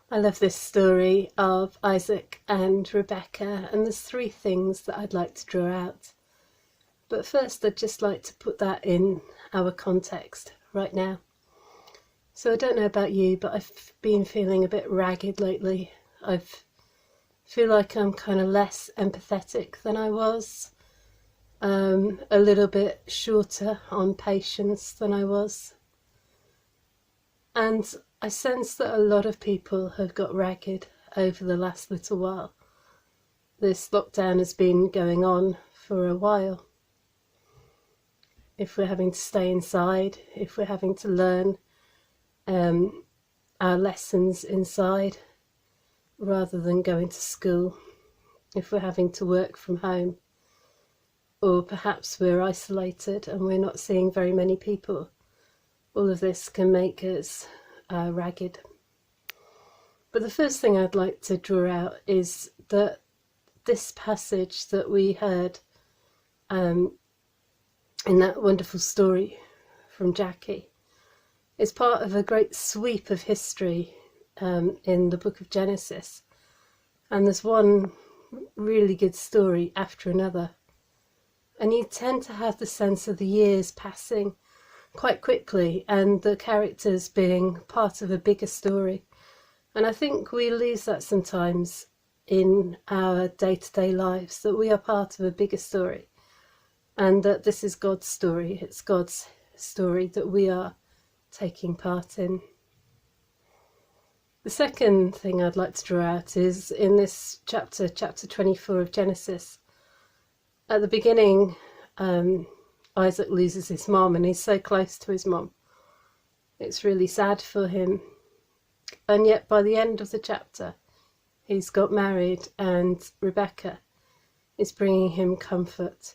I love this story of Isaac and Rebecca, and there's three things that I'd like to draw out. But first, I'd just like to put that in our context right now. So I don't know about you, but I've been feeling a bit ragged lately. I feel like I'm kind of less empathetic than I was, a little bit shorter on patience than I was. And I sense that a lot of people have got ragged over the last little while. This lockdown has been going on for a while. If we're having to stay inside, if we're having to learn our lessons inside rather than going to school, if we're having to work from home, or perhaps we're isolated and we're not seeing very many people, all of this can make us ragged. But the first thing I'd like to draw out is that this passage that we heard in that wonderful story from Jackie is part of a great sweep of history in the book of Genesis. And there's one really good story after another. And you tend to have the sense of the years passing quite quickly and the characters being part of a bigger story. And I think we lose that sometimes in our day-to-day lives, that we are part of a bigger story and that this is God's story. It's God's story that we are taking part in. The second thing I'd like to draw out is in this chapter 24 of Genesis. At the beginning, Isaac loses his mom, and he's so close to his mom. It's really sad for him. And yet by the end of the chapter, he's got married and Rebecca is bringing him comfort.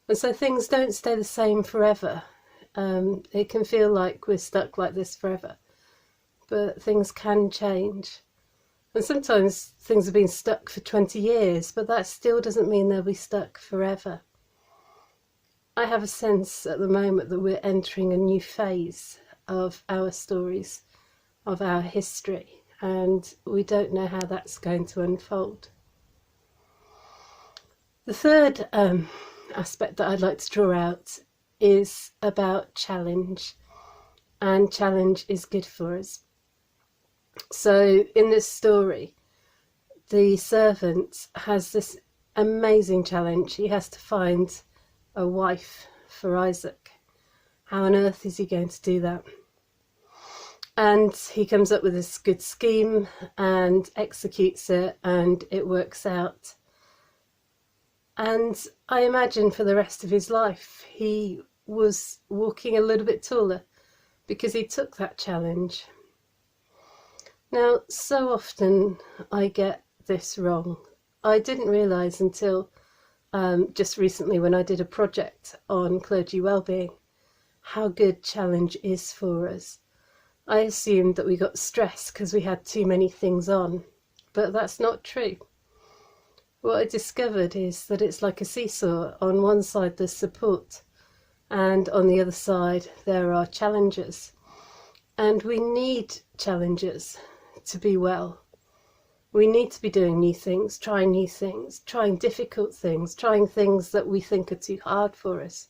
And so things don't stay the same forever. It can feel like we're stuck like this forever, but things can change. And sometimes things have been stuck for 20 years, but that still doesn't mean they'll be stuck forever. I have a sense at the moment that we're entering a new phase of our stories, of our history, and we don't know how that's going to unfold. The third aspect that I'd like to draw out is about challenge, and challenge is good for us. So in this story, the servant has this amazing challenge. He has to find a wife for Isaac. How on earth is he going to do that? And he comes up with this good scheme and executes it, and it works out. And I imagine for the rest of his life he was walking a little bit taller because he took that challenge. Now, so often I get this wrong. I didn't realise until just recently when I did a project on clergy wellbeing how good challenge is for us. I assumed that we got stressed because we had too many things on, but that's not true. What I discovered is that it's like a seesaw. On one side there's support, and on the other side there are challenges. And we need challenges to be well. We need to be doing new things, trying difficult things, trying things that we think are too hard for us.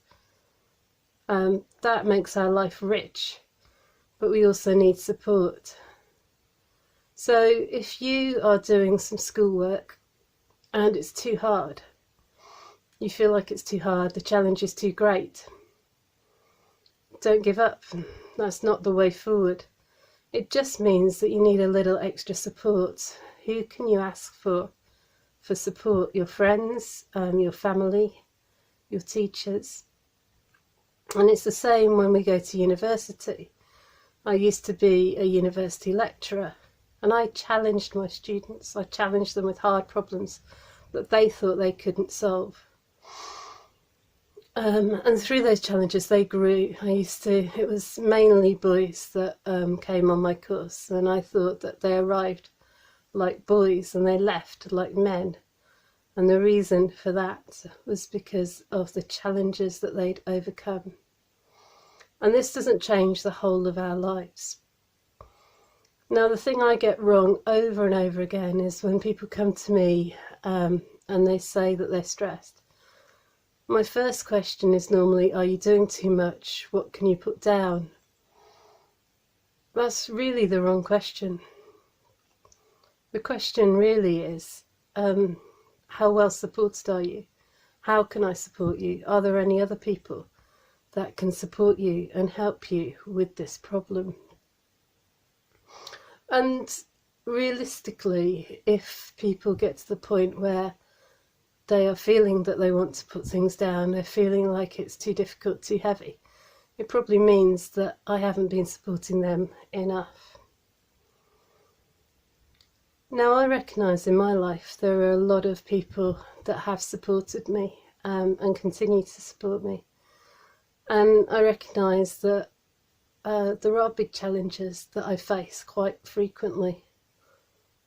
That makes our life rich, but we also need support. So if you are doing some schoolwork and it's too hard, you feel like it's too hard, the challenge is too great, don't give up. That's not the way forward. It just means that you need a little extra support. Who can you ask for support? Your friends, your family, your teachers. And it's the same when we go to university. I used to be a university lecturer, and I challenged my students. I challenged them with hard problems that they thought they couldn't solve. And through those challenges they grew. It was mainly boys that came on my course, and I thought that they arrived like boys and they left like men. And the reason for that was because of the challenges that they'd overcome. And this doesn't change the whole of our lives. Now, the thing I get wrong over and over again is when people come to me and they say that they're stressed. My first question is normally, are you doing too much? What can you put down? That's really the wrong question. The question really is, how well supported are you? How can I support you? Are there any other people that can support you and help you with this problem? And realistically, if people get to the point where they are feeling that they want to put things down, they're feeling like it's too difficult, too heavy, it probably means that I haven't been supporting them enough. Now, I recognise in my life there are a lot of people that have supported me and continue to support me. And I recognise that there are big challenges that I face quite frequently.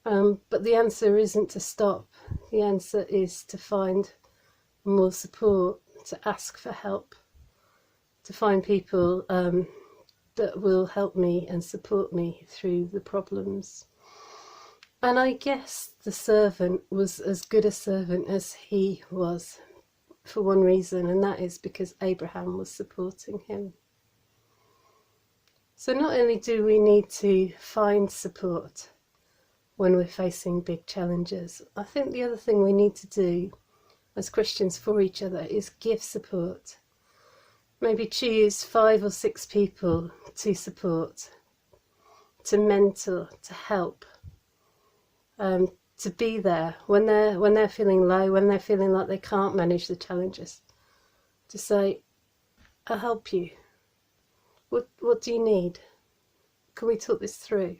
But the answer isn't to stop. The answer is to find more support, to ask for help, to find people that will help me and support me through the problems. And I guess the servant was as good a servant as he was, for one reason, and that is because Abraham was supporting him. So not only do we need to find support when we're facing big challenges, I think the other thing we need to do as Christians for each other is give support. Maybe choose 5 or 6 people to support, to mentor, to help, to be there when they're feeling low, when they're feeling like they can't manage the challenges, to say, I'll help you. What do you need? Can we talk this through?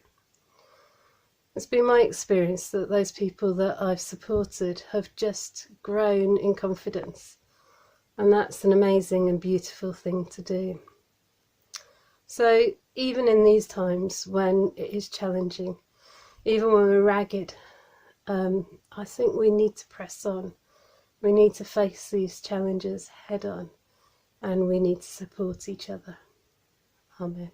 It's been my experience that those people that I've supported have just grown in confidence, and that's an amazing and beautiful thing to do. So even in these times when it is challenging, even when we're ragged, I think we need to press on. We need to face these challenges head on, and we need to support each other. Amen.